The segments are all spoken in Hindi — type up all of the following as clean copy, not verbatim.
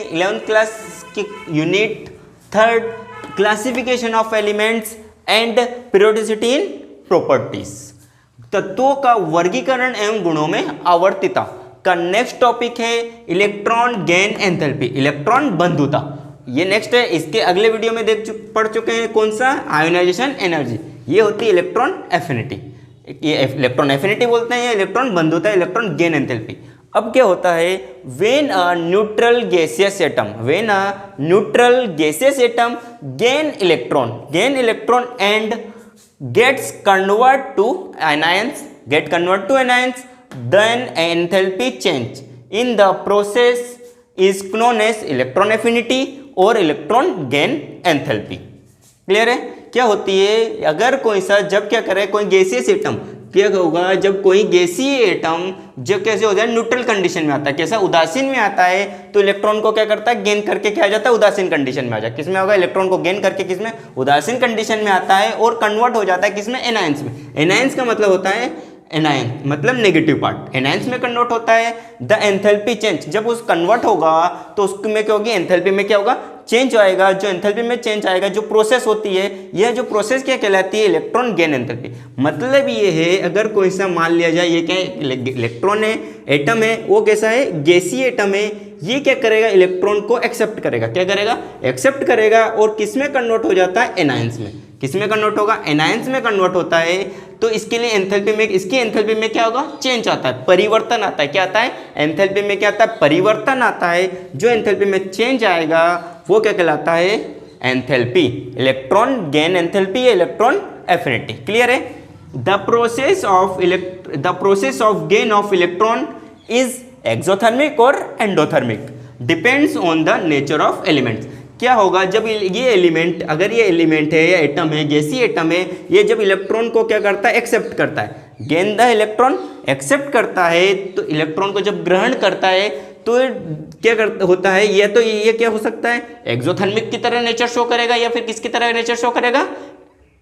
11th क्लास की unit 3 classification of elements and periodicity in properties, तत्वों का वर्गीकरण एवं गुणों में आवर्तिता का नेक्स्ट टॉपिक है इलेक्ट्रॉन गेन एंथैल्पी, इलेक्ट्रॉन बंधुता। ये नेक्स्ट है, इसके अगले वीडियो में पढ़ चुके हैं कौन सा, आयोनाइजेशन एनर्जी। ये होती है इलेक्ट्रॉन एफिनिटी, ये इलेक्ट्रॉन एफिनिटी बोलते हैं, इलेक्ट्रॉन बंधुता, इलेक्ट्रॉन गेन एंथैल्पी। अब क्या होता है, when a neutral gaseous atom, when a neutral gaseous atom gain electron and gets convert to anions, then enthalpy change in the process is known as electron affinity और इलेक्ट्रॉन गेन एंथैल्पी। क्लियर है? क्या होती है, अगर कोई सा जब क्या करे, कोई गैसियस एटम क्या होगा, जब कोई गैसीय एटम जब कैसे हो जाए, न्यूट्रल कंडीशन में आता है, कैसा, उदासीन में आता है, तो इलेक्ट्रॉन को क्या करता है, गेन करके क्या आ जाता है, उदासीन कंडीशन में आ जाता है। किसमें होगा, इलेक्ट्रॉन को गेन करके किसमें, उदासीन कंडीशन में आता है और कन्वर्ट हो जाता है किसमें, एनायंस में। एनायंस का मतलब होता है, एनायन मतलब नेगेटिव पार्ट, एनायंस में कन्वर्ट होता है। द एंथैल्पी चेंज, जब उस कन्वर्ट होगा तो उसमें क्या होगी, एंथैल्पी में क्या होगा, चेंज आएगा। जो एंथैल्पी में चेंज आएगा, जो प्रोसेस होती है, यह जो प्रोसेस क्या कहलाती है, इलेक्ट्रॉन गेन एंथैल्पी। मतलब ये है, अगर कोई सा मान लिया जाए, ये क्या है, इलेक्ट्रॉन है, एटम है, वो कैसा है, गैसीय एटम है, ये क्या करेगा, इलेक्ट्रॉन को एक्सेप्ट करेगा, क्या करेगा, एक्सेप्ट करेगा, और किसमें कन्वर्ट हो जाता है, एनायंस में। किसमें कन्वर्ट होगा, एनायंस में कन्वर्ट होता है। तो इसके लिए एंथैल्पी में, इसकी एंथैल्पी में क्या होगा, चेंज आता है, परिवर्तन आता है। क्या आता है, एंथैल्पी में क्या आता है, परिवर्तन आता है। जो एंथैल्पी में चेंज आएगा वो क्या कहलाता है, एंथैल्पी, इलेक्ट्रॉन गेन एंथैल्पी या इलेक्ट्रॉन एफिनिटी। क्लियर है? The process of gain of electron is exothermic और endothermic, depends on the nature of elements. क्या होगा, जब ये एलिमेंट, अगर ये एलिमेंट है या एटम है, गैसीय एटम है, ये जब इलेक्ट्रॉन को क्या करता है, एक्सेप्ट करता है, गेन द इलेक्ट्रॉन एक्सेप्ट करता है, तो इलेक्ट्रॉन को जब ग्रहण करता है तो क्या होता है, ये तो ये क्या हो सकता है, एक्सोथर्मिक की तरह नेचर शो करेगा, या फिर किसकी तरह नेचर शो करेगा,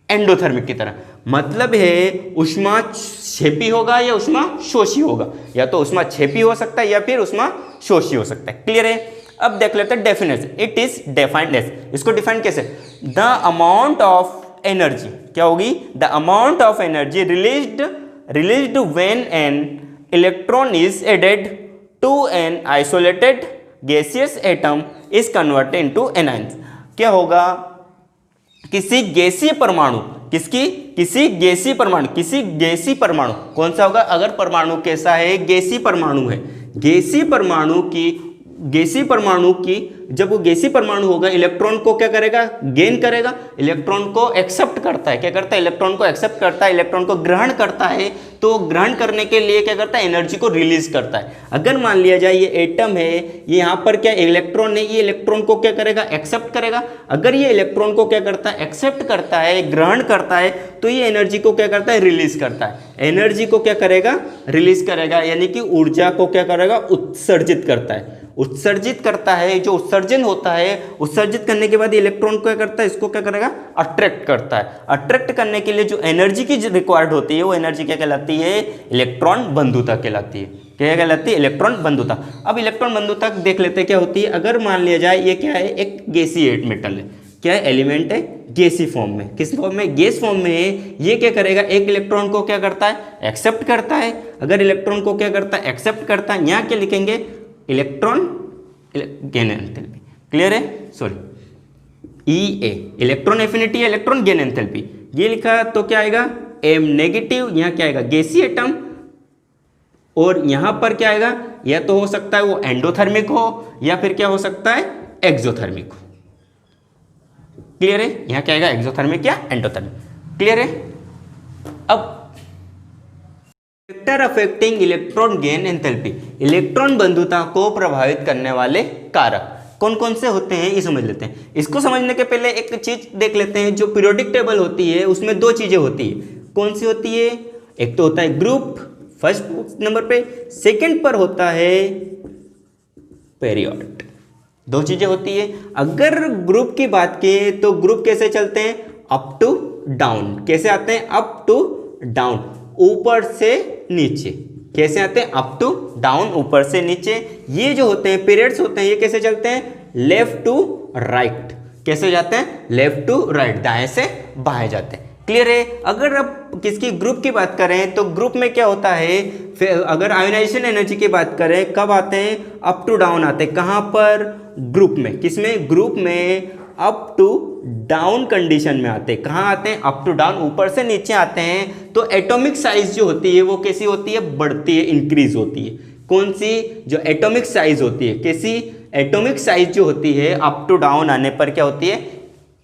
एंडोथर्मिक की तरह। मतलब है उष्मा क्षेपी होगा या उष्मा शोषी होगा, या तो उष्मा क्षेपी हो सकता है या फिर उष्मा शोषी हो सकता है। क्लियर है? अब देख लेते हैं definition. It is defined as, इसको डिफाइन कैसे, द अमाउंट ऑफ एनर्जी, क्या होगी, the amount of energy released when an electron is added to an isolated gaseous atom is converted into anions. क्या होगा, किसी गैसीय परमाणु, किसी गैसीय परमाणु कौन सा होगा, अगर परमाणु कैसा है, गैसीय परमाणु है, गैसीय परमाणु की जब वो गैसीय परमाणु होगा, इलेक्ट्रॉन को क्या करेगा, गेन करेगा, इलेक्ट्रॉन को एक्सेप्ट करता है, क्या करता है, इलेक्ट्रॉन को एक्सेप्ट करता है, इलेक्ट्रॉन को ग्रहण करता है, तो ग्रहण करने के लिए क्या करता है, एनर्जी को रिलीज करता है। अगर मान लिया जाए ये एटम है, ये यहाँ पर क्या इलेक्ट्रॉन है, ये इलेक्ट्रॉन को क्या करेगा, एक्सेप्ट करेगा। अगर ये इलेक्ट्रॉन को क्या करता है, एक्सेप्ट करता है, ग्रहण करता है, तो ये एनर्जी को क्या करता है, रिलीज करता है। एनर्जी को क्या करेगा, रिलीज करेगा, यानी कि ऊर्जा को क्या करेगा, उत्सर्जित करता है, उत्सर्जित करता है। जो उत्सर्जन होता है, उत्सर्जित करने के बाद इलेक्ट्रॉन को क्या करता है, इसको क्या करेगा, अट्रैक्ट करता है। अट्रैक्ट करने के लिए जो एनर्जी की रिक्वायर्ड होती है, वो एनर्जी क्या कहलाती है, इलेक्ट्रॉन बंधुता कहलाती है। क्या कहलाती है, इलेक्ट्रॉन बंधुता। अब इलेक्ट्रॉन बंधुता देख लेते हैं क्या होती है। अगर मान लिया जाए ये क्या है, एक गैसीय मेटल है, क्या है, एलिमेंट है, गैसी फॉर्म में, किस फॉर्म में, गैस फॉर्म में है। ये क्या करेगा, एक इलेक्ट्रॉन को क्या करता है, एक्सेप्ट करता है। अगर इलेक्ट्रॉन को क्या करता है, एक्सेप्ट करता है, यहाँ क्या लिखेंगे, इलेक्ट्रॉन गेन एंथैल्पी। क्लियर है? सॉरी, ई ए, इलेक्ट्रॉन एफिनिटी है, इलेक्ट्रॉन गेन एंथैल्पी, ये लिखा तो क्या आएगा, एम नेगेटिव। यहाँ क्या आएगा, गैसीय एटम, और यहाँ पर क्या आएगा, या तो हो सकता है वो एंडोथर्मिक हो, या फिर क्या हो सकता है, एक्सोथर्मिक हो। क्लियर है? यहाँ क्या आएगा, एक्सोथर्मिक या एंडोथर्मिक। क्लियर है? अब factor affecting electron gain enthalpy, electron बंधुता को प्रभावित करने वाले कारक कौन कौन से होते हैं, ये समझ लेते हैं। इसको समझने के पहले एक चीज देख लेते हैं। जो पीरियोडिक टेबल होती है उसमें दो चीजें होती है। कौन सी होती है, एक तो होता है ग्रुप फर्स्ट नंबर पे, सेकंड पर होता है पीरियड। दो चीजें होती है। अगर ग्रुप की बात करें तो ग्रुप कैसे चलते हैं, अप टू डाउन। कैसे आते हैं, अप टू डाउन, ऊपर से नीचे। कैसे आते हैं, अप टू डाउन, ऊपर से नीचे। ये जो होते हैं पीरियड्स होते हैं, ये कैसे चलते हैं? Left to right. कैसे जाते हैं? लेफ्ट टू राइट, दाएं से बाएं जाते हैं। क्लियर है? अगर अब किसकी ग्रुप की बात करें तो ग्रुप में क्या होता है, फिर अगर आयोनाइजेशन एनर्जी की बात करें कब आते हैं? अप टू डाउन आते हैं। कहाँ पर? ग्रुप में। किसमें? ग्रुप में अप टू डाउन कंडीशन में आते हैं। कहाँ आते हैं? अप टू डाउन, ऊपर से नीचे आते हैं। तो एटॉमिक साइज जो होती है वो कैसी होती है? बढ़ती है, इंक्रीज होती है। कौन सी? जो एटॉमिक साइज होती है। कैसी? एटॉमिक साइज जो होती है अप टू डाउन आने पर क्या होती है?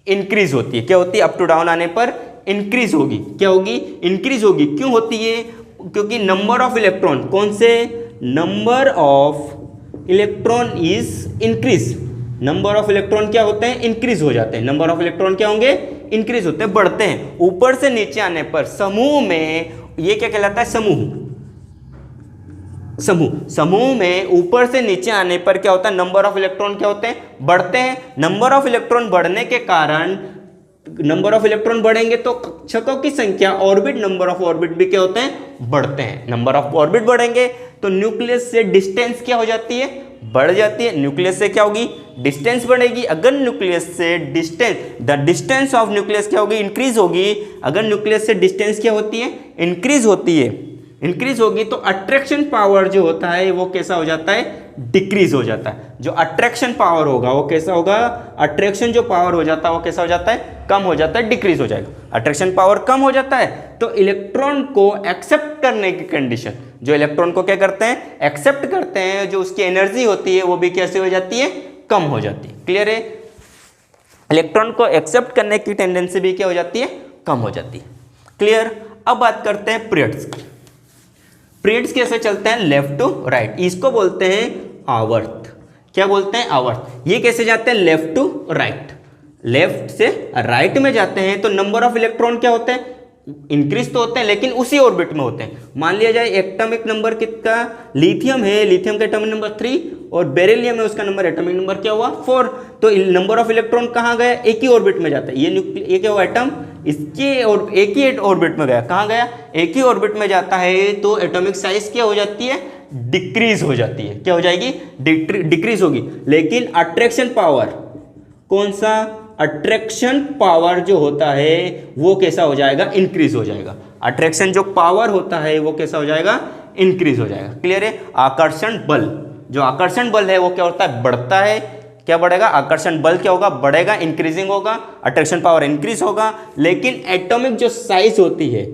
इंक्रीज होती है। क्या होती है? अप टू डाउन आने पर इंक्रीज होगी। क्या होगी? इंक्रीज होगी। क्यों होती है? क्योंकि नंबर ऑफ इलेक्ट्रॉन, कौन से? Number of electron is increase. Number of electron क्या होते हैं? इंक्रीज हो जाते हैं। नंबर ऑफ इलेक्ट्रॉन क्या होंगे? इंक्रीज होते हैं, बढ़ते हैं। ऊपर से नीचे आने पर समूह में ये क्या कहलाता है? समूह। समूह में ऊपर से नीचे आने पर क्या होता है? नंबर ऑफ इलेक्ट्रॉन क्या होते हैं? बढ़ते हैं। नंबर ऑफ इलेक्ट्रॉन बढ़ने के कारण, नंबर ऑफ इलेक्ट्रॉन बढ़ेंगे तो कक्षकों की संख्या, ऑर्बिट, नंबर ऑफ ऑर्बिट भी क्या होते हैं? बढ़ते हैं। नंबर ऑफ ऑर्बिट बढ़ेंगे तो न्यूक्लियस से डिस्टेंस क्या हो जाती है? बढ़ जाती है। न्यूक्लियस से क्या होगी? डिस्टेंस बढ़ेगी। अगर न्यूक्लियस से distance, the distance of nucleus क्या होगी? इंक्रीज होगी। अगर न्यूक्लियस से डिस्टेंस क्या होती है? इंक्रीज होती है। इंक्रीज होगी तो अट्रैक्शन पावर जो होता है वो कैसा हो जाता है? डिक्रीज हो जाता है। जो अट्रैक्शन पावर होगा वो कैसा होगा? अट्रैक्शन जो पावर हो जाता है वो कैसा हो जाता है? कम हो जाता है, डिक्रीज हो जाएगा। अट्रैक्शन पावर कम हो जाता है तो इलेक्ट्रॉन को एक्सेप्ट करने की कंडीशन, जो इलेक्ट्रॉन को क्या करते हैं? एक्सेप्ट करते हैं, जो उसकी एनर्जी होती है वो भी कैसे हो जाती है? कम हो जाती है। क्लियर है? इलेक्ट्रॉन को एक्सेप्ट करने की टेंडेंसी भी क्या हो जाती है? कम हो जाती है। क्लियर? अब बात करते हैं पीरियड्स की। पीरियड्स कैसे चलते हैं? Left to right. इसको बोलते हैं आवर्त। क्या बोलते हैं? आवर्त। ये कैसे जाते हैं? Left to right. लेफ्ट से राइट में जाते हैं तो नंबर ऑफ इलेक्ट्रॉन क्या होते हैं? इंक्रीज तो होते हैं लेकिन उसी ऑर्बिट में होते हैं। मान लिया जाए एटॉमिक नंबर कितना? लिथियम है, लिथियम का एटॉमिक नंबर 3 और बेरिलियम है, उसका नंबर एटॉमिक नंबर क्या हुआ? 4। तो नंबर ऑफ इलेक्ट्रॉन कहाँ गए? एक ही ऑर्बिट में जाता है। ये क्या हुआ? एटम इसके और एक ही ऑर्बिट में गया। कहाँ गया? एक ही ऑर्बिट में जाता है तो एटॉमिक साइज क्या हो जाती है? डिक्रीज हो जाती है। क्या हो जाएगी? डिक्रीज होगी। लेकिन अट्रैक्शन पावर, कौन सा? अट्रैक्शन पावर जो होता है वो कैसा हो जाएगा? इंक्रीज हो जाएगा। अट्रैक्शन जो पावर होता है वो कैसा हो जाएगा? इंक्रीज हो जाएगा। क्लियर है? आकर्षण बल, जो आकर्षण बल है वो क्या होता है? बढ़ता है। क्या बढ़ेगा? आकर्षण बल क्या होगा? बढ़ेगा, इंक्रीजिंग होगा। अट्रैक्शन पावर इंक्रीज होगा। लेकिन एटॉमिक जो साइज होती है,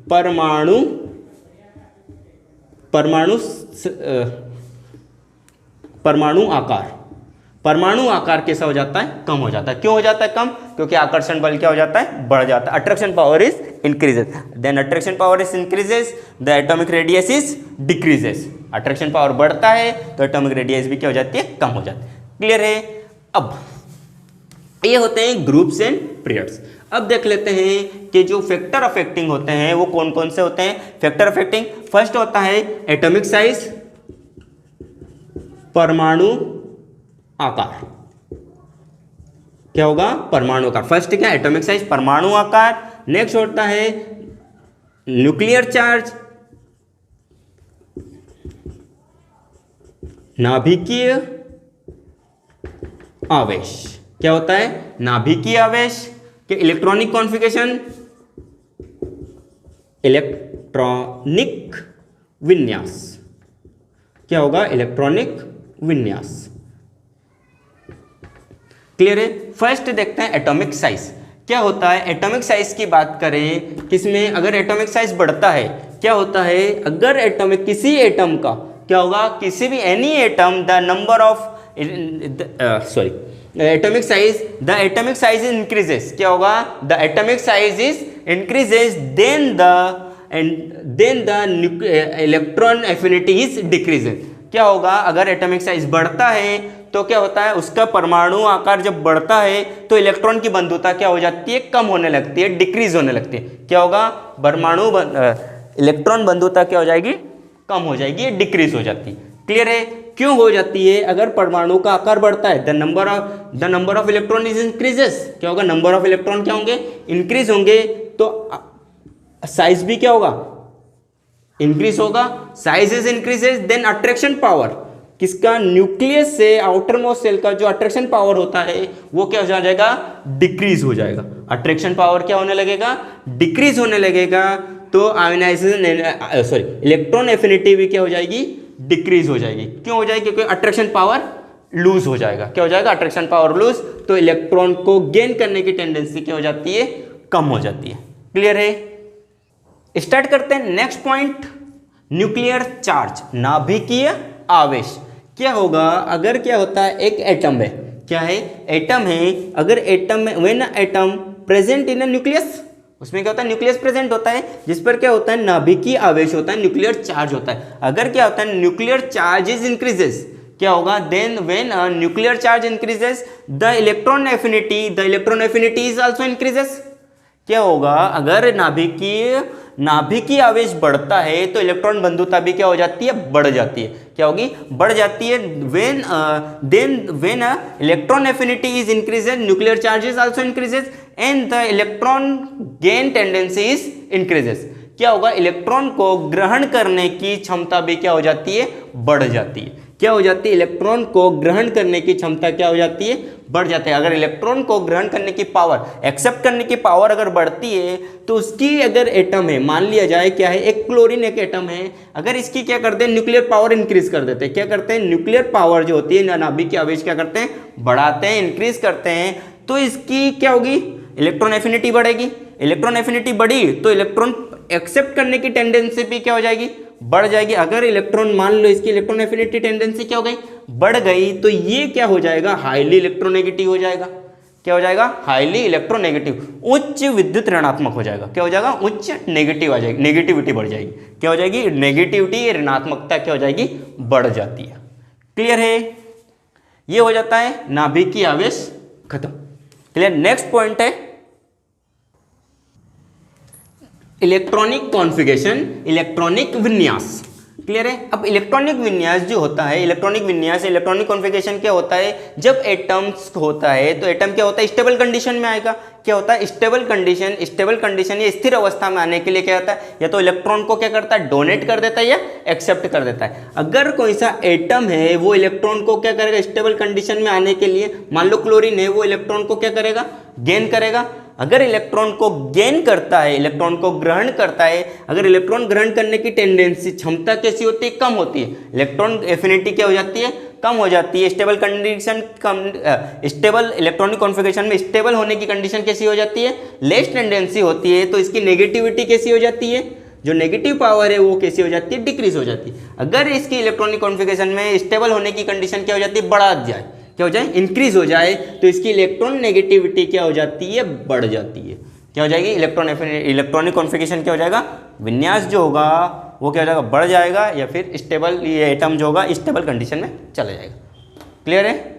परमाणु आकार, परमाणु आकार कैसा हो जाता है? कम हो जाता है। क्यों हो जाता है कम? क्योंकि आकर्षण बल क्या हो जाता है? बढ़ जाता है। Attraction power is increases, then attraction power is increases, the atomic radius is decreases. Attraction power बढ़ता है तो एटॉमिक रेडियस भी क्या हो जाती है? कम हो जाती है। क्लियर है? अब ये होते हैं ग्रुप्स एंड पीरियड्स। अब देख लेते हैं कि जो फैक्टर अफेक्टिंग होते हैं वो कौन कौन से होते हैं। फैक्टर अफेक्टिंग फर्स्ट होता है एटॉमिक साइज, परमाणु आकार। क्या होगा? परमाणु आकार। फर्स्ट क्या? एटॉमिक साइज, परमाणु आकार। नेक्स्ट होता है न्यूक्लियर चार्ज, नाभिकीय आवेश। क्या होता है? नाभिकीय आवेश के इलेक्ट्रॉनिक कॉन्फ़िगरेशन, इलेक्ट्रॉनिक विन्यास। क्या होगा? इलेक्ट्रॉनिक विन्यास। क्लियर है? फर्स्ट देखते हैं एटॉमिक साइज क्या होता है। एटॉमिक साइज की बात करें किसमें? अगर एटॉमिक साइज बढ़ता है क्या होता है? अगर एटॉमिक, किसी एटम का क्या होगा? किसी भी any atom, the number of atomic size, the atomic size increases. क्या होगा? The atomic size is increases, then the electron affinity is decreases. क्या होगा? अगर एटॉमिक साइज बढ़ता है तो क्या होता है? उसका परमाणु आकार जब बढ़ता है तो इलेक्ट्रॉन की बंधुता क्या हो जाती है? कम होने लगती है, डिक्रीज होने लगती है। क्या होगा? परमाणु इलेक्ट्रॉन बंधुता क्या हो जाएगी? कम हो जाएगी, डिक्रीज हो जाती है। क्लियर है? क्यों हो जाती है? अगर परमाणु का आकार बढ़ता है the number of electron is increases. क्या होगा? नंबर ऑफ इलेक्ट्रॉन क्या होंगे? इंक्रीज होंगे तो साइज भी क्या होगा? इंक्रीज होगा, sizes increases, then attraction power, किसका, न्यूक्लियस से आउटर मोस्ट सेल का जो अट्रैक्शन पावर होता है वो क्या हो जाएगा, डिक्रीज हो जाएगा। अट्रैक्शन पावर क्या होने लगेगा, डिक्रीज होने लगेगा। तो आयोनाइजेशन सॉरी इलेक्ट्रॉन एफिनिटी भी क्या हो जाएगी, डिक्रीज हो जाएगी। क्यों हो जाएगी, क्योंकि अट्रैक्शन पावर लूज हो जाएगा। क्या हो जाएगा, अट्रैक्शन पावर लूज, तो इलेक्ट्रॉन को गेन करने की टेंडेंसी क्या हो जाती है, कम हो जाती है। क्लियर है। स्टार्ट करते हैं नेक्स्ट पॉइंट, न्यूक्लियर चार्ज, नाभिकीय आवेश। क्या होगा अगर क्या होता है, एक एटम है, क्या है, एटम है, अगर एटम में when atom present in a nucleus, उसमें क्या होता है, न्यूक्लियस प्रेजेंट होता है, जिस पर क्या होता है, नाभिकीय आवेश होता है, न्यूक्लियर चार्ज होता है। अगर क्या होता है, न्यूक्लियर चार्ज इज इंक्रीजेस, क्या होगा, then when nuclear charge increases the electron affinity is also increases. क्या होगा, अगर नाभिकीय आवेश बढ़ता है तो इलेक्ट्रॉन बंधुता भी क्या हो जाती है, बढ़ जाती है। क्या होगी, बढ़ जाती है। When electron affinity is increases, nuclear charge is also increases and the electron gain tendency is increases. क्या होगा, इलेक्ट्रॉन को ग्रहण करने की क्षमता भी क्या हो जाती है, बढ़ जाती है। क्या हो जाती है, इलेक्ट्रॉन को ग्रहण करने की क्षमता क्या हो जाती है, बढ़ जाती है। अगर इलेक्ट्रॉन को ग्रहण करने की पावर, एक्सेप्ट करने की पावर अगर बढ़ती है तो उसकी अगर एटम है, मान लिया जाए क्या है, एक क्लोरीन एक एटम है, अगर इसकी क्या करते हैं, न्यूक्लियर पावर इंक्रीज कर देते हैं। क्या करते हैं, न्यूक्लियर पावर जो होती है, नाभिकीय आवेश क्या करते हैं, बढ़ाते हैं, इंक्रीज करते हैं, तो इसकी क्या होगी, इलेक्ट्रॉन एफिनिटी बढ़ेगी। इलेक्ट्रॉन एफिनिटी बढ़ी तो इलेक्ट्रॉन एक्सेप्ट करने की टेंडेंसी भी क्या हो जाएगी, बढ़ जाएगी। अगर इलेक्ट्रॉन, मान लो इसकी इलेक्ट्रॉन एफिनिटी टेंडेंसी क्या हो गई, बढ़ गई, तो ये क्या हो जाएगा, हाईली इलेक्ट्रोनेगेटिव हो जाएगा। क्या हो जाएगा, हाईली इलेक्ट्रोनेगेटिव, उच्च विद्युत ऋणात्मक हो जाएगा। क्या हो जाएगा, उच्च नेगेटिव आ जाएगी, नेगेटिविटी बढ़ जाएगी। क्या हो जाएगी, नेगेटिविटी, ऋणात्मकता क्या हो जाएगी, बढ़ जाती है। क्लियर है, ये हो जाता है नाभिकीय आवेश खत्म। क्लियर। नेक्स्ट पॉइंट है इलेक्ट्रॉनिक कॉन्फ़िगरेशन, इलेक्ट्रॉनिक विन्यास। क्लियर है। अब इलेक्ट्रॉनिक विन्यास जो होता है, इलेक्ट्रॉनिक विन्यास, इलेक्ट्रॉनिक कॉन्फ़िगरेशन क्या होता है, जब एटम्स होता है तो एटम क्या होता है, स्टेबल कंडीशन में आएगा। क्या होता है, स्टेबल कंडीशन। स्टेबल कंडीशन या स्थिर अवस्था में आने के लिए क्या होता है, या तो इलेक्ट्रॉन को क्या करता है, डोनेट कर देता है या एक्सेप्ट कर देता है। अगर कोई सा एटम है वो इलेक्ट्रॉन को क्या करेगा, स्टेबल कंडीशन में आने के लिए, मान लो क्लोरीन है, वो इलेक्ट्रॉन को क्या करेगा, गेन करेगा। अगर इलेक्ट्रॉन को गेन करता है, इलेक्ट्रॉन को ग्रहण करता है, अगर इलेक्ट्रॉन ग्रहण करने की टेंडेंसी, क्षमता कैसी होती है, कम होती है। इलेक्ट्रॉन एफिनिटी क्या हो जाती है, कम हो जाती है। स्टेबल कंडीशन कम, स्टेबल इलेक्ट्रॉनिक कॉन्फ़िगरेशन में स्टेबल होने की कंडीशन कैसी हो जाती है, लेस टेंडेंसी होती है। तो इसकी नेगेटिविटी कैसी हो जाती है, जो नेगेटिव पावर है वो कैसी हो जाती है, डिक्रीज हो जाती है। अगर इसकी इलेक्ट्रॉनिक कॉन्फ़िगरेशन में स्टेबल होने की कंडीशन क्या हो जाती है, बढ़ा जाए, क्या हो जाए, इंक्रीज हो जाए, तो इसकी इलेक्ट्रॉन नेगेटिविटी क्या हो जाती है, बढ़ जाती है। क्या हो जाएगी, इलेक्ट्रॉनिक कॉन्फ़िगरेशन क्या हो जाएगा, विन्यास जो होगा वो क्या हो जाएगा, बढ़ जाएगा, या फिर स्टेबल, ये एटम जो होगा स्टेबल कंडीशन में चला जाएगा। क्लियर है।